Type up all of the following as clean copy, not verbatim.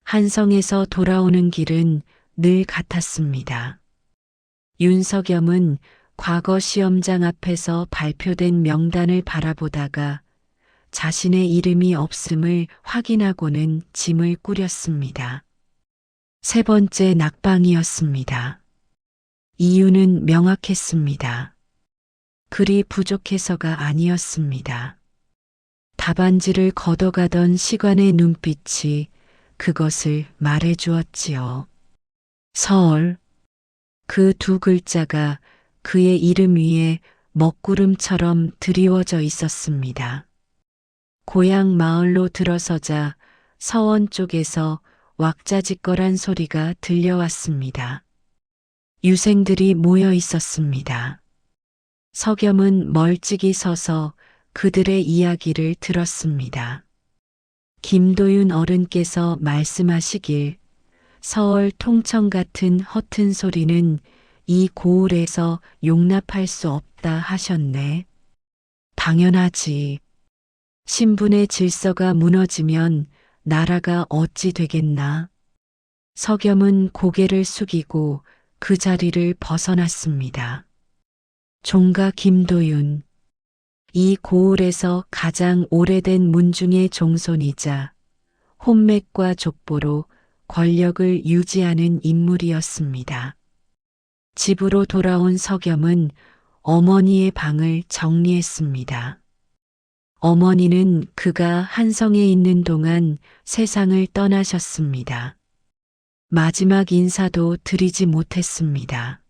한성에서 돌아오는 길은 늘 같았습니다. 윤석염은 과거 시험장 앞에서 발표된 명단을 바라보다가 자신의 이름이 없음을 확인하고는 짐을 꾸렸습니다. 세 번째 낙방이었습니다. 이유는 명확했습니다. 글이 부족해서가 아니었습니다. 답안지를 걷어가던 시관의 눈빛이 그것을 말해 주었지요. 서울. 그 두 글자가 그의 이름 위에 먹구름처럼 드리워져 있었습니다. 고향 마을로 들어서자 서원 쪽에서 왁자지껄한 소리가 들려왔습니다. 유생들이 모여 있었습니다. 석염은 멀찍이 서서 그들의 이야기를 들었습니다. 김도윤 어른께서 말씀하시길 서울 통청 같은 허튼 소리는 이 고을에서 용납할 수 없다 하셨네. 당연하지. 신분의 질서가 무너지면 나라가 어찌 되겠나. 석염은 고개를 숙이고 그 자리를 벗어났습니다. 종가 김도윤. 이 고을에서 가장 오래된 문중의 종손이자 혼맥과 족보로 권력을 유지하는 인물이었습니다. 집으로 돌아온 석염은 어머니의 방을 정리했습니다. 어머니는 그가 한성에 있는 동안 세상을 떠나셨습니다. 마지막 인사도 드리지 못했습니다.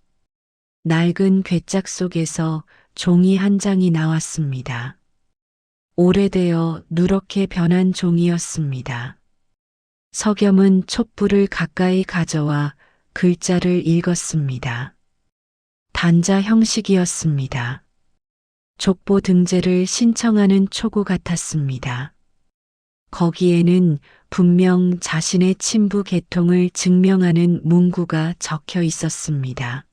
낡은 괴짝 속에서 종이 한 장이 나왔습니다. 오래되어 누렇게 변한 종이었습니다. 석염은 촛불을 가까이 가져와 글자를 읽었습니다. 단자 형식이었습니다. 족보 등재를 신청하는 초고 같았습니다. 거기에는 분명 자신의 친부 계통을 증명하는 문구가 적혀 있었습니다.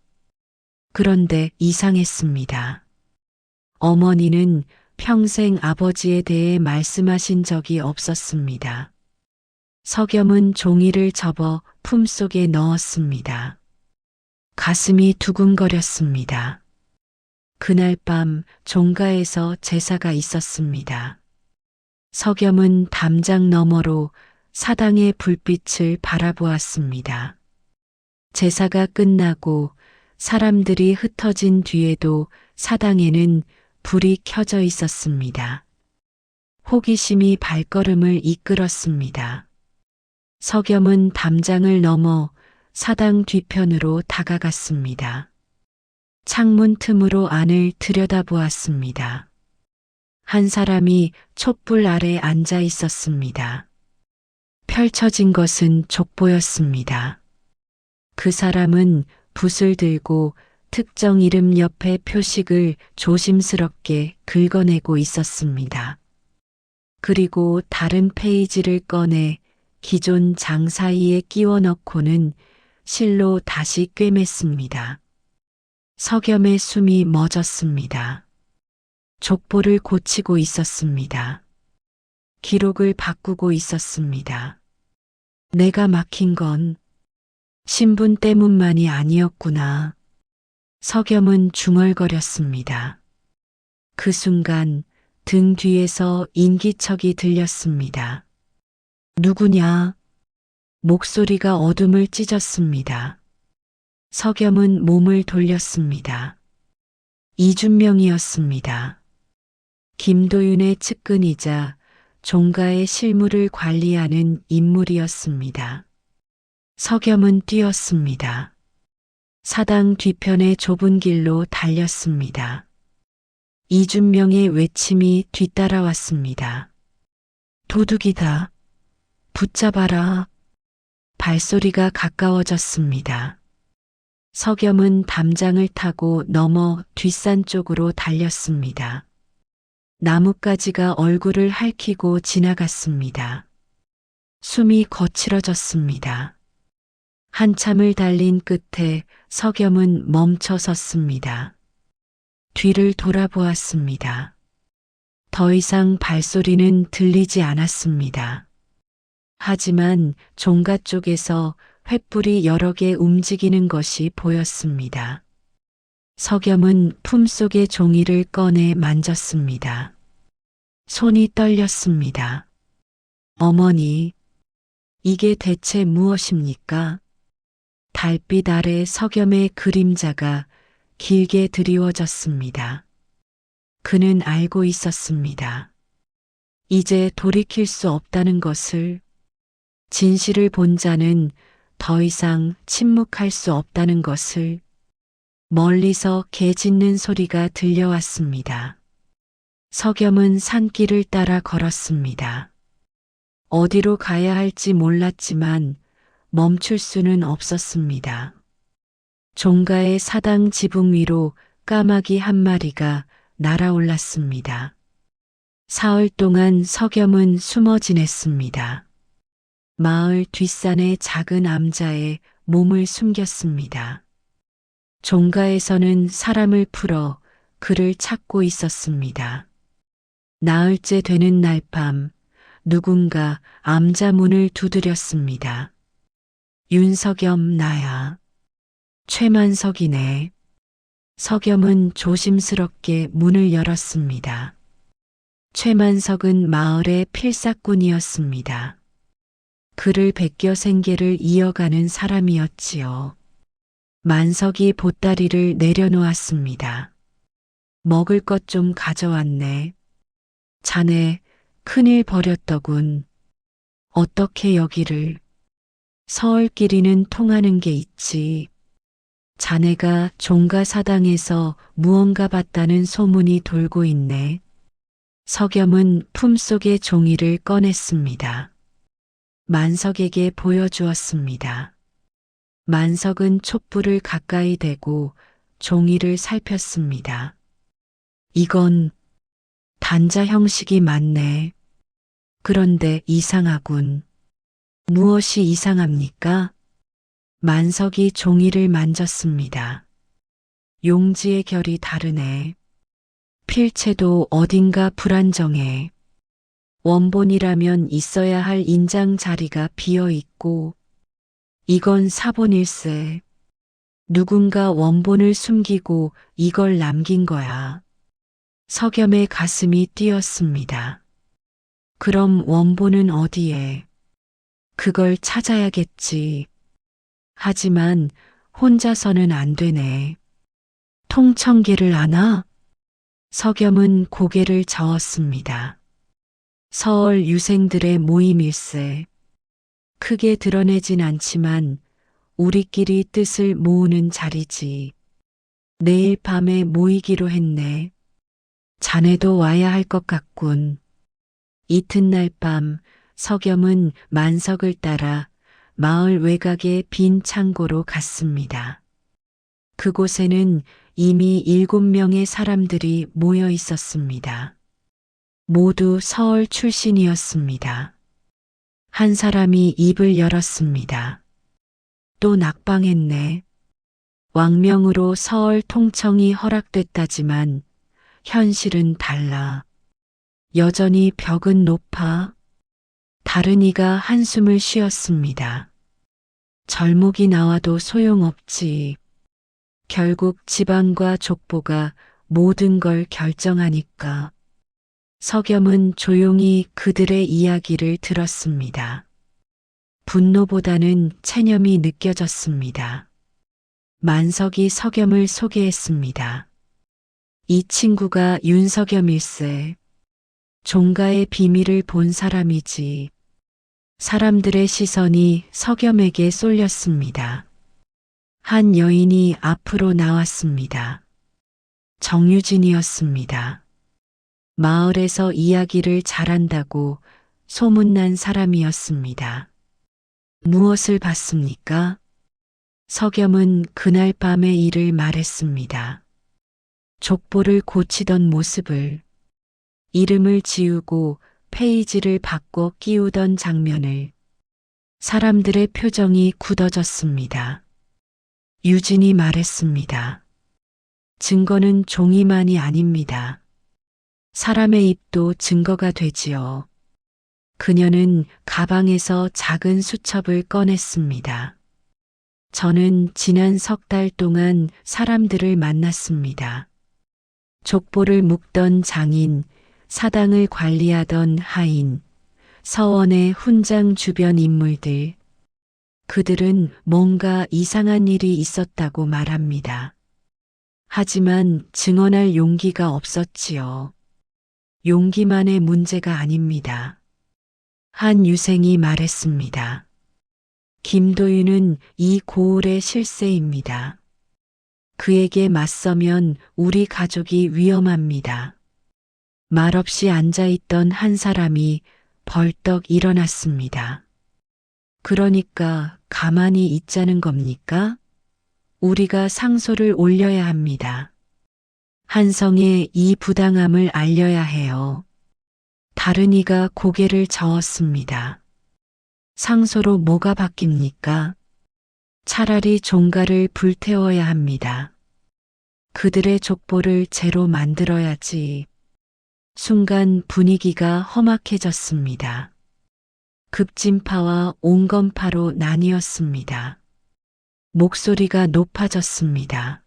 그런데 이상했습니다. 어머니는 평생 아버지에 대해 말씀하신 적이 없었습니다. 석염은 종이를 접어 품속에 넣었습니다. 가슴이 두근거렸습니다. 그날 밤 종가에서 제사가 있었습니다. 석염은 담장 너머로 사당의 불빛을 바라보았습니다. 제사가 끝나고 사람들이 흩어진 뒤에도 사당에는 불이 켜져 있었습니다. 호기심이 발걸음을 이끌었습니다. 석염은 담장을 넘어 사당 뒤편으로 다가갔습니다. 창문 틈으로 안을 들여다보았습니다. 한 사람이 촛불 아래 앉아 있었습니다. 펼쳐진 것은 족보였습니다. 그 사람은 붓을 들고 특정 이름 옆에 표식을 조심스럽게 긁어내고 있었습니다. 그리고 다른 페이지를 꺼내 기존 장 사이에 끼워 넣고는 실로 다시 꿰맸습니다. 석염의 숨이 멎었습니다. 족보를 고치고 있었습니다. 기록을 바꾸고 있었습니다. 내가 막힌 건 신분 때문만이 아니었구나. 석염은 중얼거렸습니다. 그 순간 등 뒤에서 인기척이 들렸습니다. 누구냐? 목소리가 어둠을 찢었습니다. 석염은 몸을 돌렸습니다. 이준명이었습니다. 김도윤의 측근이자 종가의 실무를 관리하는 인물이었습니다. 석염은 뛰었습니다. 사당 뒤편의 좁은 길로 달렸습니다. 이준명의 외침이 뒤따라왔습니다. 도둑이다. 붙잡아라. 발소리가 가까워졌습니다. 석염은 담장을 타고 넘어 뒷산 쪽으로 달렸습니다. 나뭇가지가 얼굴을 핥히고 지나갔습니다. 숨이 거칠어졌습니다. 한참을 달린 끝에 석염은 멈춰 섰습니다. 뒤를 돌아보았습니다. 더 이상 발소리는 들리지 않았습니다. 하지만 종가 쪽에서 횃불이 여러 개 움직이는 것이 보였습니다. 석염은 품속의 종이를 꺼내 만졌습니다. 손이 떨렸습니다. 어머니, 이게 대체 무엇입니까? 달빛 아래 석염의 그림자가 길게 드리워졌습니다. 그는 알고 있었습니다. 이제 돌이킬 수 없다는 것을, 진실을 본 자는 더 이상 침묵할 수 없다는 것을. 멀리서 개 짖는 소리가 들려왔습니다. 석염은 산길을 따라 걸었습니다. 어디로 가야 할지 몰랐지만 멈출 수는 없었습니다. 종가의 사당 지붕 위로 까마귀 한 마리가 날아올랐습니다. 사흘 동안 석염은 숨어 지냈습니다. 마을 뒷산의 작은 암자에 몸을 숨겼습니다. 종가에서는 사람을 풀어 그를 찾고 있었습니다. 나흘째 되는 날 밤 누군가 암자 문을 두드렸습니다. 윤석염 나야. 최만석이네. 석염은 조심스럽게 문을 열었습니다. 최만석은 마을의 필사꾼이었습니다. 그를 베껴 생계를 이어가는 사람이었지요. 만석이 보따리를 내려놓았습니다. 먹을 것 좀 가져왔네. 자네 큰일 벌였더군. 어떻게 여기를. 서울끼리는 통하는 게 있지. 자네가 종가 사당에서 무언가 봤다는 소문이 돌고 있네. 석염은 품속의 종이를 꺼냈습니다. 만석에게 보여주었습니다. 만석은 촛불을 가까이 대고 종이를 살폈습니다. 이건 단자 형식이 맞네. 그런데 이상하군. 무엇이 이상합니까? 만석이 종이를 만졌습니다. 용지의 결이 다르네. 필체도 어딘가 불안정해. 원본이라면 있어야 할 인장 자리가 비어 있고, 이건 사본일세. 누군가 원본을 숨기고 이걸 남긴 거야. 석염의 가슴이 뛰었습니다. 그럼 원본은 어디에? 그걸 찾아야겠지. 하지만 혼자서는 안 되네. 통청계를 아나? 석염은 고개를 저었습니다. 서울 유생들의 모임일세. 크게 드러내진 않지만 우리끼리 뜻을 모으는 자리지. 내일 밤에 모이기로 했네. 자네도 와야 할 것 같군. 이튿날 밤 석염은 만석을 따라 마을 외곽의 빈 창고로 갔습니다. 그곳에는 이미 7명의 사람들이 모여 있었습니다. 모두 서울 출신이었습니다. 한 사람이 입을 열었습니다. 또 낙방했네. 왕명으로 서울 통청이 허락됐다지만 현실은 달라. 여전히 벽은 높아. 다른 이가 한숨을 쉬었습니다. 절목이 나와도 소용없지. 결국 지방과 족보가 모든 걸 결정하니까. 석염은 조용히 그들의 이야기를 들었습니다. 분노보다는 체념이 느껴졌습니다. 만석이 석염을 소개했습니다. 이 친구가 윤석염일세. 종가의 비밀을 본 사람이지. 사람들의 시선이 석염에게 쏠렸습니다. 한 여인이 앞으로 나왔습니다. 정유진이었습니다. 마을에서 이야기를 잘한다고 소문난 사람이었습니다. 무엇을 봤습니까? 석염은 그날 밤의 일을 말했습니다. 족보를 고치던 모습을, 이름을 지우고 페이지를 바꿔 끼우던 장면을. 사람들의 표정이 굳어졌습니다. 유진이 말했습니다. 증거는 종이만이 아닙니다. 사람의 입도 증거가 되지요. 그녀는 가방에서 작은 수첩을 꺼냈습니다. 저는 지난 석 달 동안 사람들을 만났습니다. 족보를 묶던 장인, 사당을 관리하던 하인, 서원의 훈장 주변 인물들. 그들은 뭔가 이상한 일이 있었다고 말합니다. 하지만 증언할 용기가 없었지요. 용기만의 문제가 아닙니다. 한 유생이 말했습니다. 김도윤은 이 고을의 실세입니다. 그에게 맞서면 우리 가족이 위험합니다. 말없이 앉아있던 한 사람이 벌떡 일어났습니다. 그러니까 가만히 있자는 겁니까? 우리가 상소를 올려야 합니다. 한성에 이 부당함을 알려야 해요. 다른 이가 고개를 저었습니다. 상소로 뭐가 바뀝니까? 차라리 종가를 불태워야 합니다. 그들의 족보를 제로 만들어야지. 순간 분위기가 험악해졌습니다. 급진파와 온건파로 나뉘었습니다. 목소리가 높아졌습니다.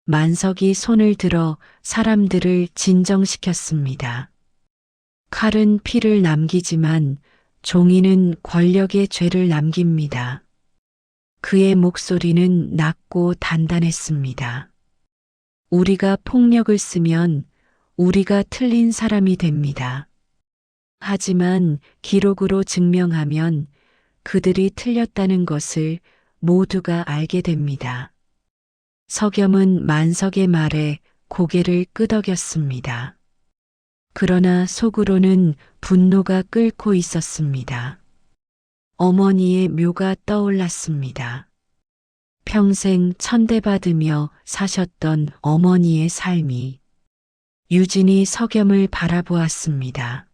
만석이 손을 들어 사람들을 진정시켰습니다. 칼은 피를 남기지만 종이는 권력의 죄를 남깁니다. 그의 목소리는 낮고 단단했습니다. 우리가 폭력을 쓰면 우리가 틀린 사람이 됩니다. 하지만 기록으로 증명하면 그들이 틀렸다는 것을 모두가 알게 됩니다. 석염은 만석의 말에 고개를 끄덕였습니다. 그러나 속으로는 분노가 끓고 있었습니다. 어머니의 묘가 떠올랐습니다. 평생 천대받으며 사셨던 어머니의 삶이. 유진이 석염을 바라보았습니다.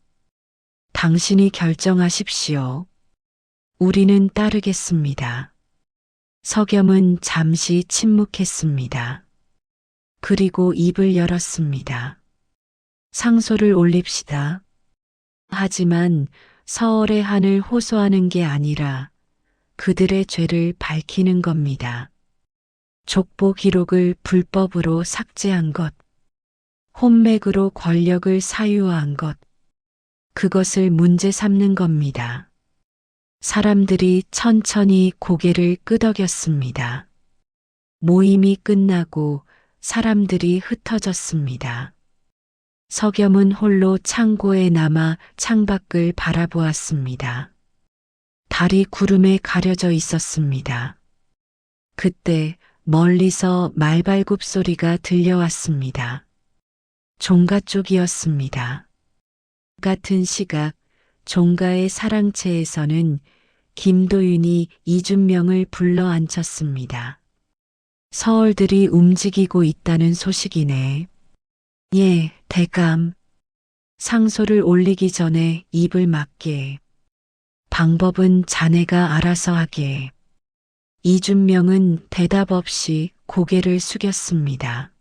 당신이 결정하십시오. 우리는 따르겠습니다. 석염은 잠시 침묵했습니다. 그리고 입을 열었습니다. 상소를 올립시다. 하지만 서얼의 한을 호소하는 게 아니라 그들의 죄를 밝히는 겁니다. 족보 기록을 불법으로 삭제한 것, 혼맥으로 권력을 사유화한 것, 그것을 문제 삼는 겁니다. 사람들이 천천히 고개를 끄덕였습니다. 모임이 끝나고 사람들이 흩어졌습니다. 석염은 홀로 창고에 남아 창밖을 바라보았습니다. 달이 구름에 가려져 있었습니다. 그때 멀리서 말발굽 소리가 들려왔습니다. 종가 쪽이었습니다. 같은 시각 종가의 사랑채에서는 김도윤이 이준명을 불러 앉혔습니다. 서얼들이 움직이고 있다는 소식이네. 예, 대감. 상소를 올리기 전에 입을 막게. 방법은 자네가 알아서 하게. 이준명은 대답 없이 고개를 숙였습니다.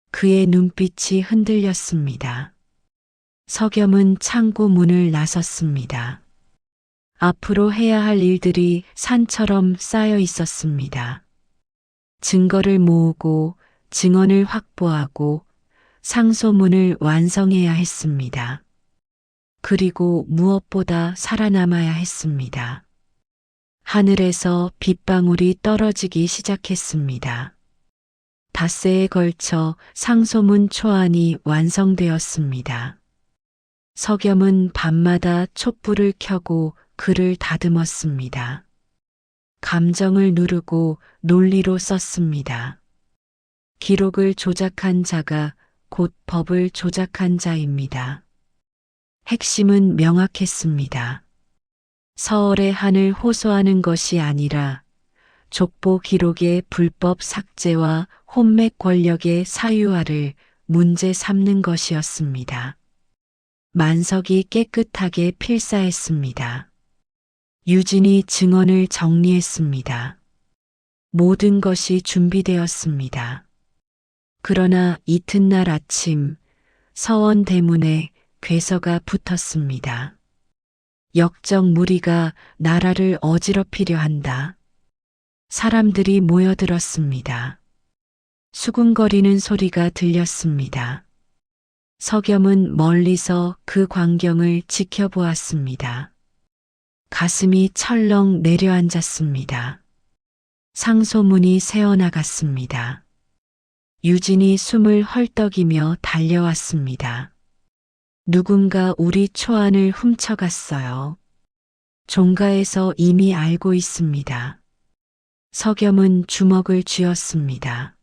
그의 눈빛이 흔들렸습니다. 석염은 창고 문을 나섰습니다. 앞으로 해야 할 일들이 산처럼 쌓여 있었습니다. 증거를 모으고 증언을 확보하고 상소문을 완성해야 했습니다. 그리고 무엇보다 살아남아야 했습니다. 하늘에서 빗방울이 떨어지기 시작했습니다. 닷새에 걸쳐 상소문 초안이 완성되었습니다. 석염은 밤마다 촛불을 켜고 글을 다듬었습니다. 감정을 누르고 논리로 썼습니다. 기록을 조작한 자가 곧 법을 조작한 자입니다. 핵심은 명확했습니다. 서얼의 한을 호소하는 것이 아니라 족보 기록의 불법 삭제와 혼맥 권력의 사유화를 문제 삼는 것이었습니다. 만석이 깨끗하게 필사했습니다. 유진이 증언을 정리했습니다. 모든 것이 준비되었습니다. 그러나 이튿날 아침 서원 대문에 괴서가 붙었습니다. 역적 무리가 나라를 어지럽히려 한다. 사람들이 모여들었습니다. 수군거리는 소리가 들렸습니다. 석염은 멀리서 그 광경을 지켜보았습니다. 가슴이 철렁 내려앉았습니다. 상소문이 새어나갔습니다. 유진이 숨을 헐떡이며 달려왔습니다. 누군가 우리 초안을 훔쳐갔어요. 종가에서 이미 알고 있습니다. 석염은 주먹을 쥐었습니다.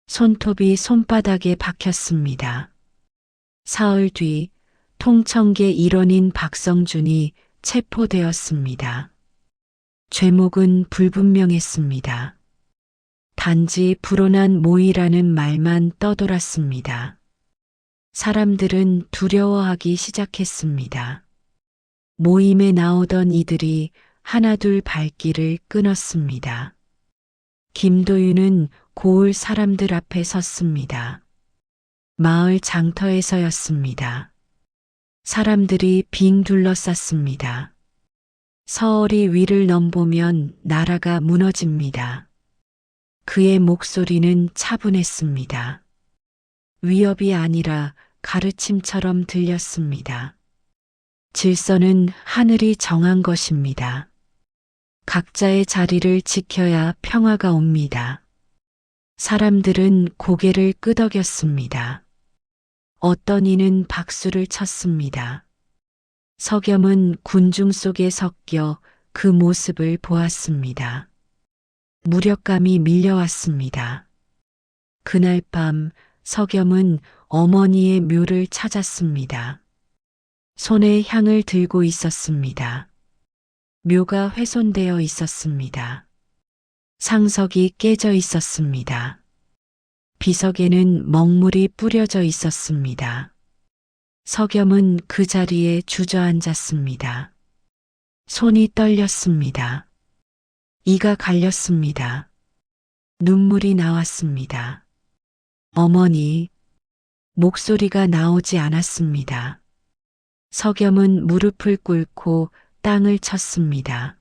손톱이 손바닥에 박혔습니다. 사흘 뒤 통청계 일원인 박성준이 체포되었습니다. 죄목은 불분명했습니다. 단지 불온한 모의라는 말만 떠돌았습니다. 사람들은 두려워하기 시작했습니다. 모임에 나오던 이들이 하나둘 발길을 끊었습니다. 김도윤은 고을 사람들 앞에 섰습니다. 마을 장터에서였습니다. 사람들이 빙 둘러쌌습니다. 서얼이 위를 넘보면 나라가 무너집니다. 그의 목소리는 차분했습니다. 위협이 아니라 가르침처럼 들렸습니다. 질서는 하늘이 정한 것입니다. 각자의 자리를 지켜야 평화가 옵니다. 사람들은 고개를 끄덕였습니다. 어떤 이는 박수를 쳤습니다. 석염은 군중 속에 섞여 그 모습을 보았습니다. 무력감이 밀려왔습니다. 그날 밤 석염은 어머니의 묘를 찾았습니다. 손에 향을 들고 있었습니다. 묘가 훼손되어 있었습니다. 상석이 깨져 있었습니다. 비석에는 먹물이 뿌려져 있었습니다. 석염은 그 자리에 주저앉았습니다. 손이 떨렸습니다. 이가 갈렸습니다. 눈물이 나왔습니다. 어머니, 목소리가 나오지 않았습니다. 석염은 무릎을 꿇고 땅을 쳤습니다.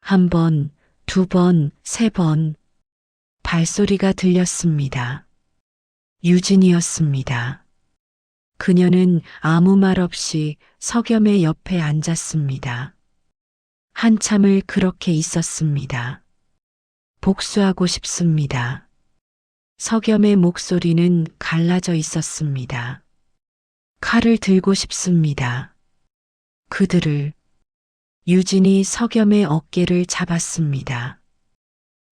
한 번, 두 번, 세 번, 발소리가 들렸습니다. 유진이었습니다. 그녀는 아무 말 없이 석염의 옆에 앉았습니다. 한참을 그렇게 있었습니다. 복수하고 싶습니다. 석염의 목소리는 갈라져 있었습니다. 칼을 들고 싶습니다. 그들을. 유진이 석염의 어깨를 잡았습니다.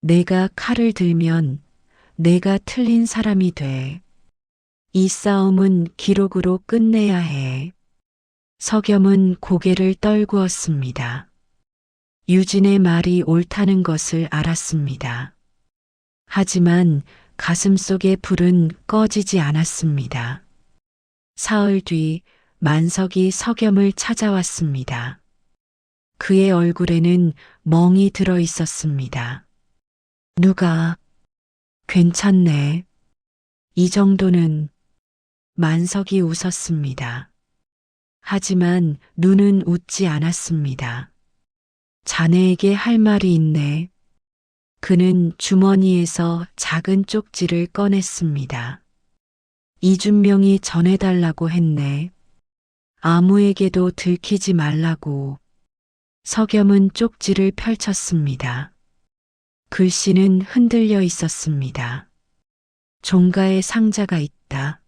내가 칼을 들면 내가 틀린 사람이 돼. 이 싸움은 기록으로 끝내야 해. 석염은 고개를 떨구었습니다. 유진의 말이 옳다는 것을 알았습니다. 하지만 가슴속의 불은 꺼지지 않았습니다. 사흘 뒤 만석이 석염을 찾아왔습니다. 그의 얼굴에는 멍이 들어 있었습니다. 누가, 괜찮네. 이 정도는. 만석이 웃었습니다. 하지만 눈은 웃지 않았습니다. 자네에게 할 말이 있네. 그는 주머니에서 작은 쪽지를 꺼냈습니다. 이준명이 전해달라고 했네. 아무에게도 들키지 말라고. 석염은 쪽지를 펼쳤습니다. 글씨는 흔들려 있었습니다. 종가에 상자가 있다.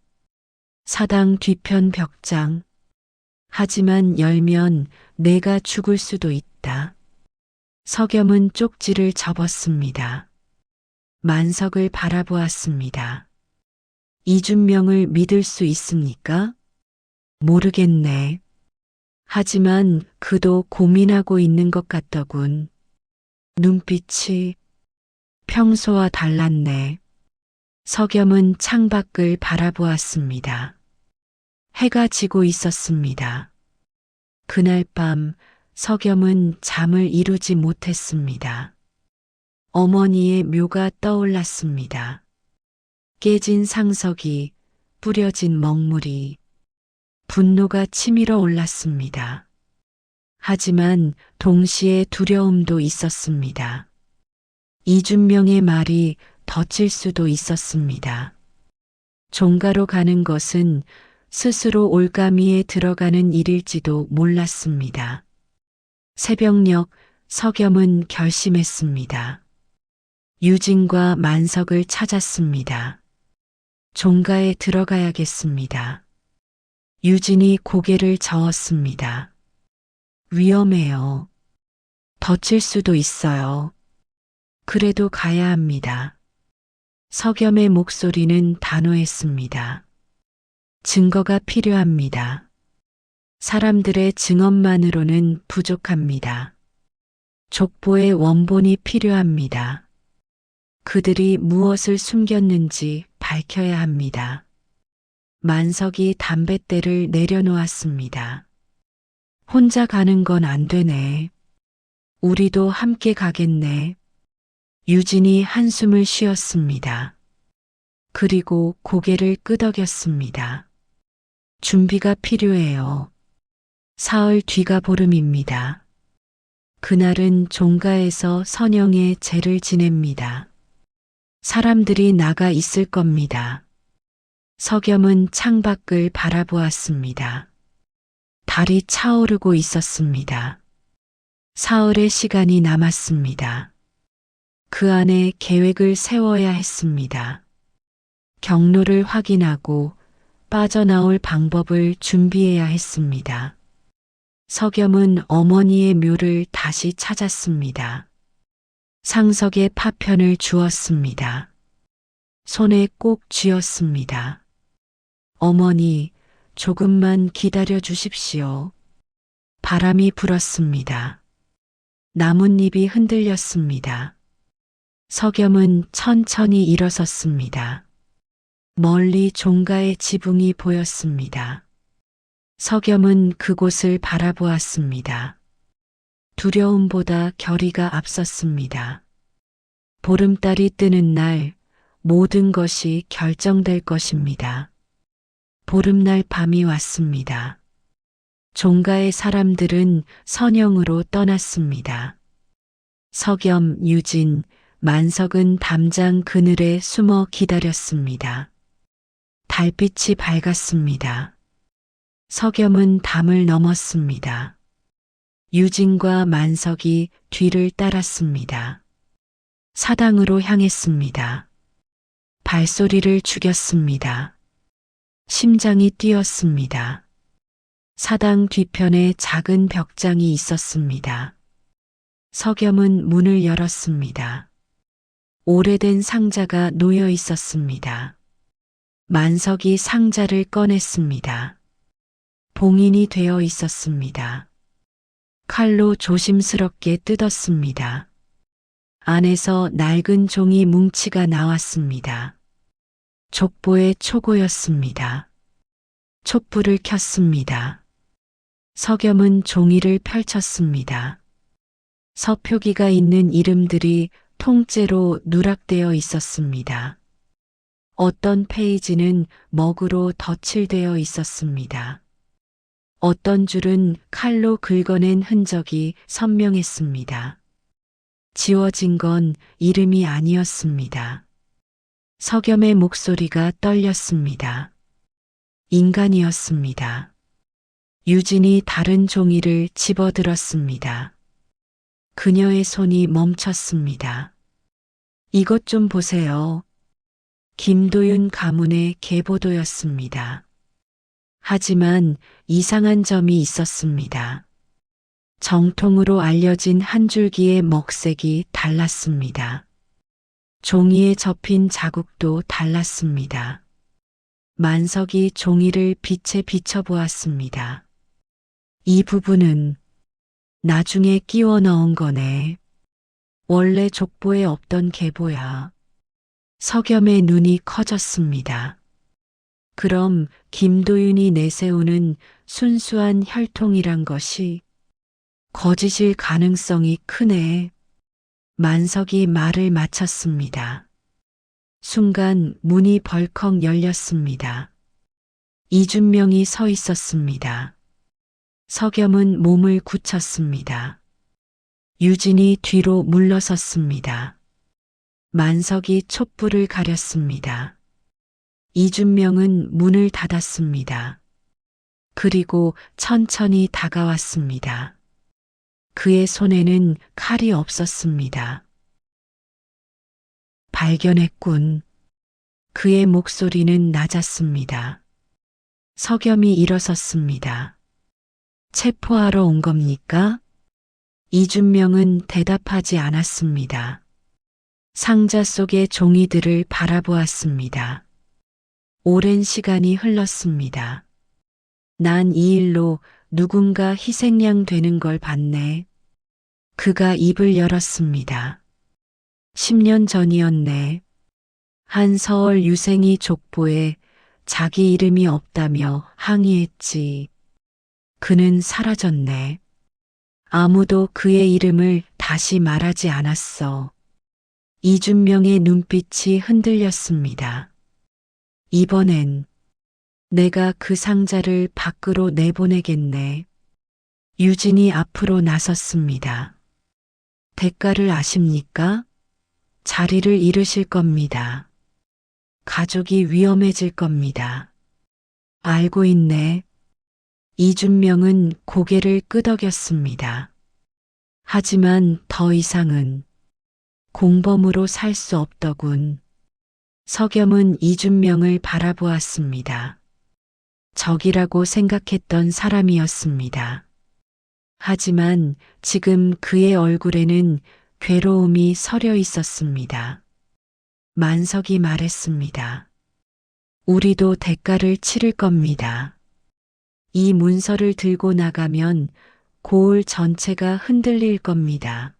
사당 뒤편 벽장. 하지만 열면 내가 죽을 수도 있다. 석염은 쪽지를 접었습니다. 만석을 바라보았습니다. 이준명을 믿을 수 있습니까? 모르겠네. 하지만 그도 고민하고 있는 것 같더군. 눈빛이 평소와 달랐네. 석염은 창밖을 바라보았습니다. 해가 지고 있었습니다. 그날 밤 석염은 잠을 이루지 못했습니다. 어머니의 묘가 떠올랐습니다. 깨진 상석이, 뿌려진 먹물이, 분노가 치밀어 올랐습니다. 하지만 동시에 두려움도 있었습니다. 이준명의 말이 덧칠 수도 있었습니다. 종가로 가는 것은 스스로 올가미에 들어가는 일일지도 몰랐습니다. 새벽녘 석염은 결심했습니다. 유진과 만석을 찾았습니다. 종가에 들어가야겠습니다. 유진이 고개를 저었습니다. 위험해요. 덧칠 수도 있어요. 그래도 가야 합니다. 석염의 목소리는 단호했습니다. 증거가 필요합니다. 사람들의 증언만으로는 부족합니다. 족보의 원본이 필요합니다. 그들이 무엇을 숨겼는지 밝혀야 합니다. 만석이 담뱃대를 내려놓았습니다. 혼자 가는 건 안 되네. 우리도 함께 가겠네. 유진이 한숨을 쉬었습니다. 그리고 고개를 끄덕였습니다. 준비가 필요해요. 사흘 뒤가 보름입니다. 그날은 종가에서 선영의 제를 지냅니다. 사람들이 나가 있을 겁니다. 석염은 창밖을 바라보았습니다. 달이 차오르고 있었습니다. 사흘의 시간이 남았습니다. 그 안에 계획을 세워야 했습니다. 경로를 확인하고 빠져나올 방법을 준비해야 했습니다. 석염은 어머니의 묘를 다시 찾았습니다. 상석에 파편을 주었습니다. 손에 꼭 쥐었습니다. 어머니, 조금만 기다려 주십시오. 바람이 불었습니다. 나뭇잎이 흔들렸습니다. 석염은 천천히 일어섰습니다. 멀리 종가의 지붕이 보였습니다. 석염은 그곳을 바라보았습니다. 두려움보다 결의가 앞섰습니다. 보름달이 뜨는 날 모든 것이 결정될 것입니다. 보름날 밤이 왔습니다. 종가의 사람들은 선영으로 떠났습니다. 석염, 유진, 만석은 담장 그늘에 숨어 기다렸습니다. 달빛이 밝았습니다. 석염은 담을 넘었습니다. 유진과 만석이 뒤를 따랐습니다. 사당으로 향했습니다. 발소리를 죽였습니다. 심장이 뛰었습니다. 사당 뒤편에 작은 벽장이 있었습니다. 석염은 문을 열었습니다. 오래된 상자가 놓여 있었습니다. 만석이 상자를 꺼냈습니다. 봉인이 되어 있었습니다. 칼로 조심스럽게 뜯었습니다. 안에서 낡은 종이 뭉치가 나왔습니다. 족보의 초고였습니다. 촛불을 켰습니다. 석염은 종이를 펼쳤습니다. 서표기가 있는 이름들이 통째로 누락되어 있었습니다. 어떤 페이지는 먹으로 덧칠되어 있었습니다. 어떤 줄은 칼로 긁어낸 흔적이 선명했습니다. 지워진 건 이름이 아니었습니다. 석염의 목소리가 떨렸습니다. 인간이었습니다. 유진이 다른 종이를 집어들었습니다. 그녀의 손이 멈췄습니다. 이것 좀 보세요. 김도윤 가문의 계보도였습니다. 하지만 이상한 점이 있었습니다. 정통으로 알려진 한 줄기의 먹색이 달랐습니다. 종이에 접힌 자국도 달랐습니다. 만석이 종이를 빛에 비춰보았습니다. 이 부분은 나중에 끼워 넣은 거네. 원래 족보에 없던 계보야. 석염의 눈이 커졌습니다. 그럼 김도윤이 내세우는 순수한 혈통이란 것이 거짓일 가능성이 크네. 만석이 말을 마쳤습니다. 순간 문이 벌컥 열렸습니다. 이준명이 서 있었습니다. 석염은 몸을 굳혔습니다. 유진이 뒤로 물러섰습니다. 만석이 촛불을 가렸습니다. 이준명은 문을 닫았습니다. 그리고 천천히 다가왔습니다. 그의 손에는 칼이 없었습니다. 발견했군. 그의 목소리는 낮았습니다. 석염이 일어섰습니다. 체포하러 온 겁니까? 이준명은 대답하지 않았습니다. 상자 속의 종이들을 바라보았습니다. 오랜 시간이 흘렀습니다. 난 이 일로 누군가 희생양 되는 걸 봤네. 그가 입을 열었습니다. 10년 전이었네. 한 서울 유생이 족보에 자기 이름이 없다며 항의했지. 그는 사라졌네. 아무도 그의 이름을 다시 말하지 않았어. 이준명의 눈빛이 흔들렸습니다. 이번엔 내가 그 상자를 밖으로 내보내겠네. 유진이 앞으로 나섰습니다. 대가를 아십니까? 자리를 잃으실 겁니다. 가족이 위험해질 겁니다. 알고 있네. 이준명은 고개를 끄덕였습니다. 하지만 더 이상은 공범으로 살 수 없더군. 석염은 이준명을 바라보았습니다. 적이라고 생각했던 사람이었습니다. 하지만 지금 그의 얼굴에는 괴로움이 서려 있었습니다. 만석이 말했습니다. 우리도 대가를 치를 겁니다. 이 문서를 들고 나가면 고을 전체가 흔들릴 겁니다.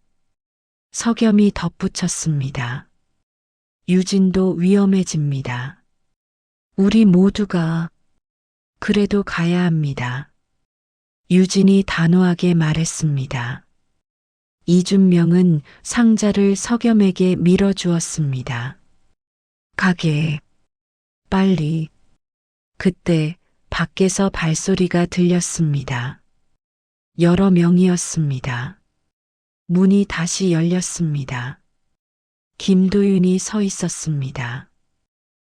석염이 덧붙였습니다. 유진도 위험해집니다. 우리 모두가 그래도 가야 합니다. 유진이 단호하게 말했습니다. 이준명은 상자를 석염에게 밀어주었습니다. 가게. 빨리. 그때 밖에서 발소리가 들렸습니다. 여러 명이었습니다. 문이 다시 열렸습니다. 김도윤이 서 있었습니다.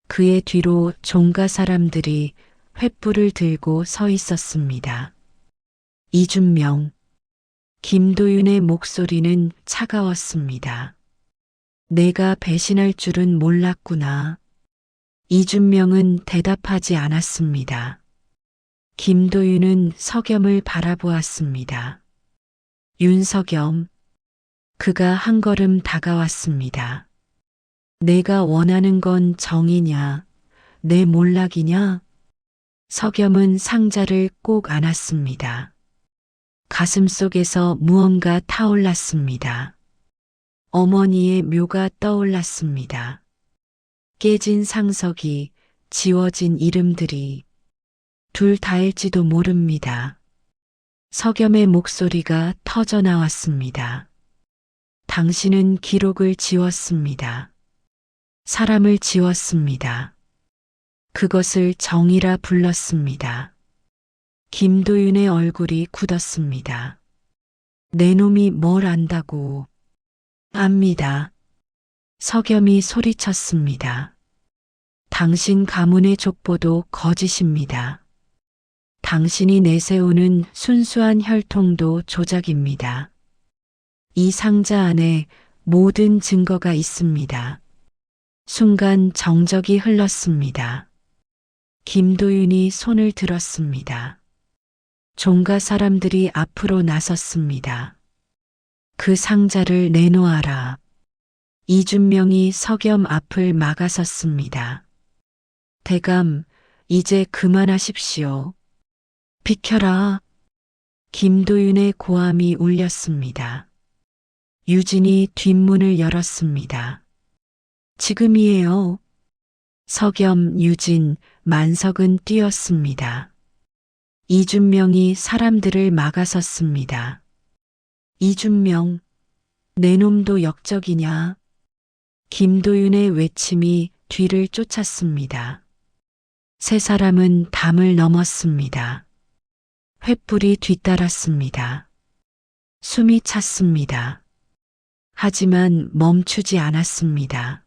그의 뒤로 종가 사람들이 횃불을 들고 서 있었습니다. 이준명. 김도윤의 목소리는 차가웠습니다. 내가 배신할 줄은 몰랐구나. 이준명은 대답하지 않았습니다. 김도윤은 석염을 바라보았습니다. 윤석염. 그가 한 걸음 다가왔습니다. 내가 원하는 건 정의냐, 내 몰락이냐? 석염은 상자를 꼭 안았습니다. 가슴 속에서 무언가 타올랐습니다. 어머니의 묘가 떠올랐습니다. 깨진 상석이, 지워진 이름들이 둘 다일지도 모릅니다. 석염의 목소리가 터져 나왔습니다. 당신은 기록을 지웠습니다. 사람을 지웠습니다. 그것을 정의라 불렀습니다. 김도윤의 얼굴이 굳었습니다. 내 놈이 뭘 안다고. 압니다. 석염이 소리쳤습니다. 당신 가문의 족보도 거짓입니다. 당신이 내세우는 순수한 혈통도 조작입니다. 이 상자 안에 모든 증거가 있습니다. 순간 정적이 흘렀습니다. 김도윤이 손을 들었습니다. 종가 사람들이 앞으로 나섰습니다. 그 상자를 내놓아라. 이준명이 석염 앞을 막아섰습니다. 대감, 이제 그만하십시오. 비켜라. 김도윤의 고함이 울렸습니다. 유진이 뒷문을 열었습니다. 지금이에요. 석염, 유진, 만석은 뛰었습니다. 이준명이 사람들을 막아섰습니다. 이준명, 내 놈도 역적이냐? 김도윤의 외침이 뒤를 쫓았습니다. 세 사람은 담을 넘었습니다. 횃불이 뒤따랐습니다. 숨이 찼습니다. 하지만 멈추지 않았습니다.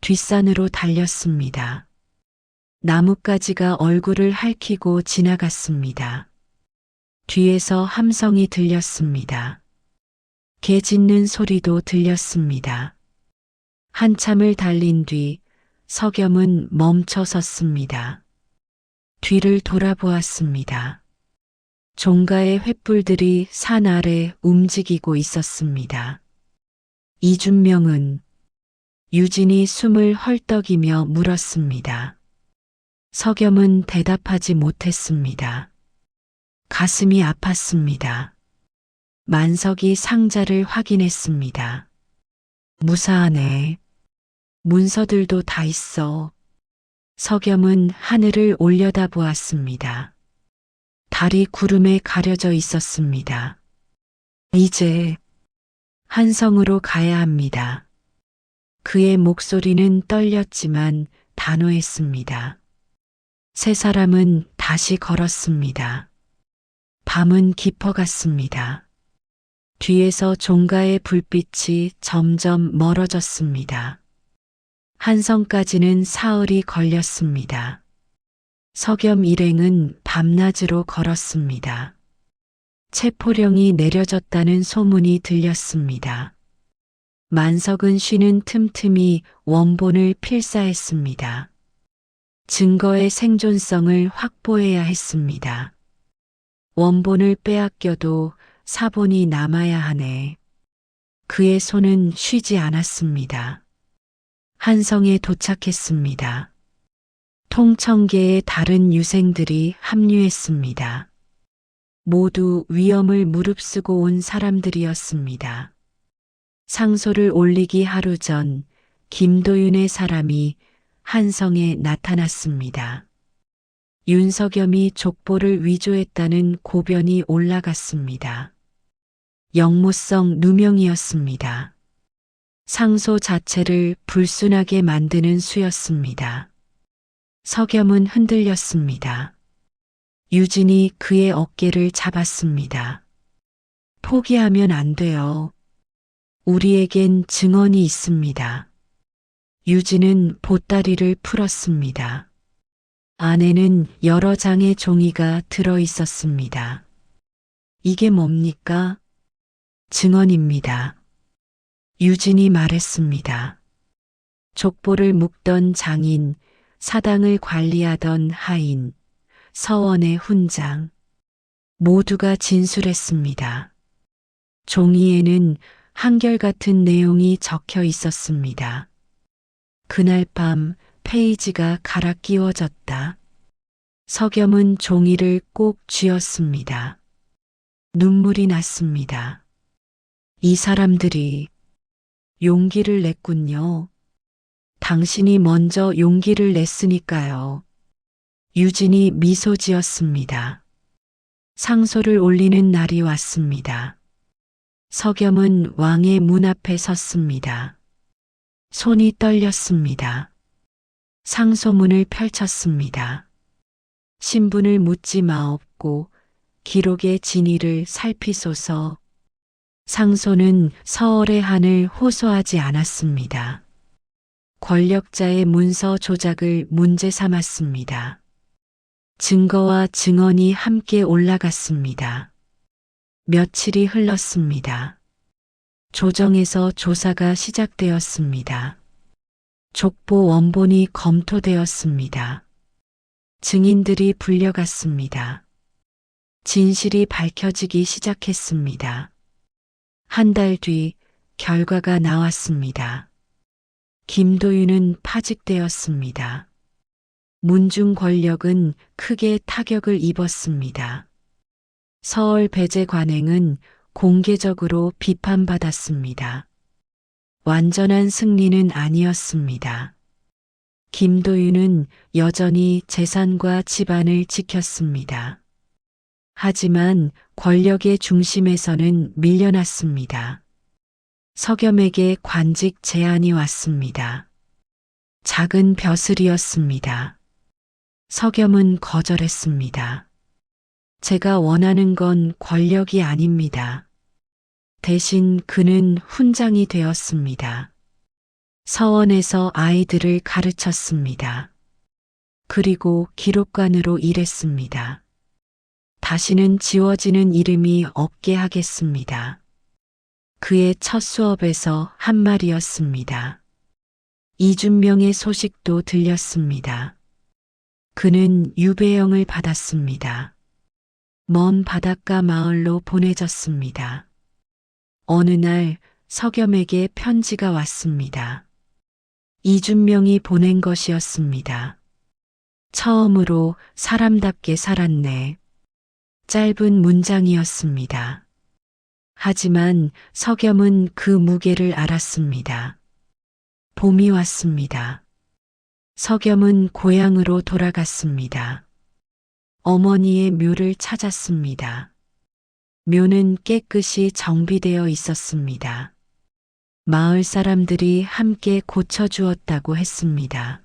뒷산으로 달렸습니다. 나뭇가지가 얼굴을 핥히고 지나갔습니다. 뒤에서 함성이 들렸습니다. 개 짖는 소리도 들렸습니다. 한참을 달린 뒤 석염은 멈춰 섰습니다. 뒤를 돌아보았습니다. 종가의 횃불들이 산 아래 움직이고 있었습니다. 이준명은 유진이 숨을 헐떡이며 물었습니다. 석염은 대답하지 못했습니다. 가슴이 아팠습니다. 만석이 상자를 확인했습니다. 무사하네. 문서들도 다 있어. 석염은 하늘을 올려다보았습니다. 달이 구름에 가려져 있었습니다. 이제 한성으로 가야 합니다. 그의 목소리는 떨렸지만 단호했습니다. 세 사람은 다시 걸었습니다. 밤은 깊어갔습니다. 뒤에서 종가의 불빛이 점점 멀어졌습니다. 한성까지는 사흘이 걸렸습니다. 석염 일행은 밤낮으로 걸었습니다. 체포령이 내려졌다는 소문이 들렸습니다. 만석은 쉬는 틈틈이 원본을 필사했습니다. 증거의 생존성을 확보해야 했습니다. 원본을 빼앗겨도 사본이 남아야 하네. 그의 손은 쉬지 않았습니다. 한성에 도착했습니다. 통청계의 다른 유생들이 합류했습니다. 모두 위험을 무릅쓰고 온 사람들이었습니다. 상소를 올리기 하루 전 김도윤의 사람이 한성에 나타났습니다. 윤석염이 족보를 위조했다는 고변이 올라갔습니다. 역모성 누명이었습니다. 상소 자체를 불순하게 만드는 수였습니다. 석염은 흔들렸습니다. 유진이 그의 어깨를 잡았습니다. 포기하면 안 돼요. 우리에겐 증언이 있습니다. 유진은 보따리를 풀었습니다. 안에는 여러 장의 종이가 들어 있었습니다. 이게 뭡니까? 증언입니다. 유진이 말했습니다. 족보를 묶던 장인, 사당을 관리하던 하인, 서원의 훈장, 모두가 진술했습니다. 종이에는 한결같은 내용이 적혀 있었습니다. 그날 밤 페이지가 갈아 끼워졌다. 석염은 종이를 꼭 쥐었습니다. 눈물이 났습니다. 이 사람들이 용기를 냈군요. 당신이 먼저 용기를 냈으니까요. 유진이 미소 지었습니다. 상소를 올리는 날이 왔습니다. 석염은 왕의 문 앞에 섰습니다. 손이 떨렸습니다. 상소문을 펼쳤습니다. 신분을 묻지 마옵고 기록의 진위를 살피소서. 상소는 서얼의 한을 호소하지 않았습니다. 권력자의 문서 조작을 문제 삼았습니다. 증거와 증언이 함께 올라갔습니다. 며칠이 흘렀습니다. 조정에서 조사가 시작되었습니다. 족보 원본이 검토되었습니다. 증인들이 불려갔습니다. 진실이 밝혀지기 시작했습니다. 한 달 뒤 결과가 나왔습니다. 김도윤은 파직되었습니다. 문중 권력은 크게 타격을 입었습니다. 서울 배제 관행은 공개적으로 비판받았습니다. 완전한 승리는 아니었습니다. 김도윤은 여전히 재산과 집안을 지켰습니다. 하지만 권력의 중심에서는 밀려났습니다. 석염에게 관직 제안이 왔습니다. 작은 벼슬이었습니다. 석염은 거절했습니다. 제가 원하는 건 권력이 아닙니다. 대신 그는 훈장이 되었습니다. 서원에서 아이들을 가르쳤습니다. 그리고 기록관으로 일했습니다. 다시는 지워지는 이름이 없게 하겠습니다. 그의 첫 수업에서 한 말이었습니다. 이준명의 소식도 들렸습니다. 그는 유배형을 받았습니다. 먼 바닷가 마을로 보내졌습니다. 어느 날 석염에게 편지가 왔습니다. 이준명이 보낸 것이었습니다. 처음으로 사람답게 살았네. 짧은 문장이었습니다. 하지만 석염은 그 무게를 알았습니다. 봄이 왔습니다. 석염은 고향으로 돌아갔습니다. 어머니의 묘를 찾았습니다. 묘는 깨끗이 정비되어 있었습니다. 마을 사람들이 함께 고쳐주었다고 했습니다.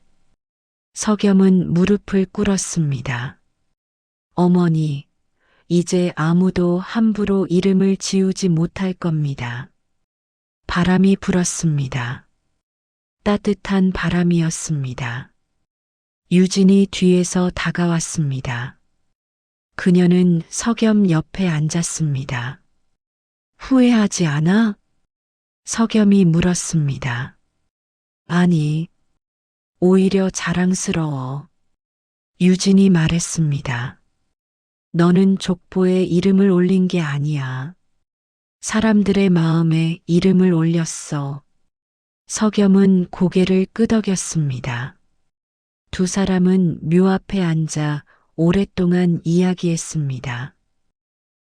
석염은 무릎을 꿇었습니다. 어머니, 이제 아무도 함부로 이름을 지우지 못할 겁니다. 바람이 불었습니다. 따뜻한 바람이었습니다. 유진이 뒤에서 다가왔습니다. 그녀는 석염 옆에 앉았습니다. 후회하지 않아? 석염이 물었습니다. 아니, 오히려 자랑스러워. 유진이 말했습니다. 너는 족보에 이름을 올린 게 아니야. 사람들의 마음에 이름을 올렸어. 석염은 고개를 끄덕였습니다. 두 사람은 묘 앞에 앉아 오랫동안 이야기했습니다.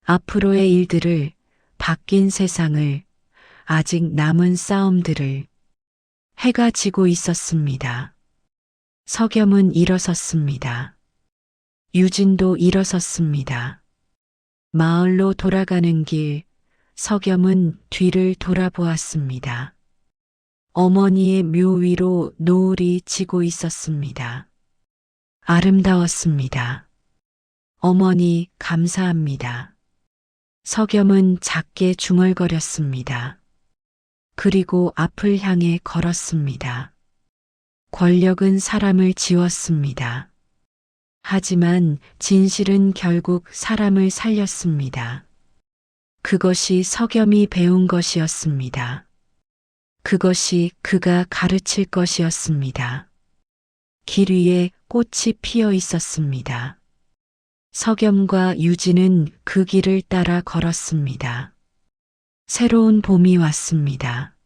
앞으로의 일들을, 바뀐 세상을, 아직 남은 싸움들을. 해가 지고 있었습니다. 석염은 일어섰습니다. 유진도 일어섰습니다. 마을로 돌아가는 길, 석염은 뒤를 돌아보았습니다. 어머니의 묘 위로 노을이 지고 있었습니다. 아름다웠습니다. 어머니, 감사합니다. 석염은 작게 중얼거렸습니다. 그리고 앞을 향해 걸었습니다. 권력은 사람을 지웠습니다. 하지만 진실은 결국 사람을 살렸습니다. 그것이 석염이 배운 것이었습니다. 그것이 그가 가르칠 것이었습니다. 길 위에 꽃이 피어 있었습니다. 석염과 유진은 그 길을 따라 걸었습니다. 새로운 봄이 왔습니다.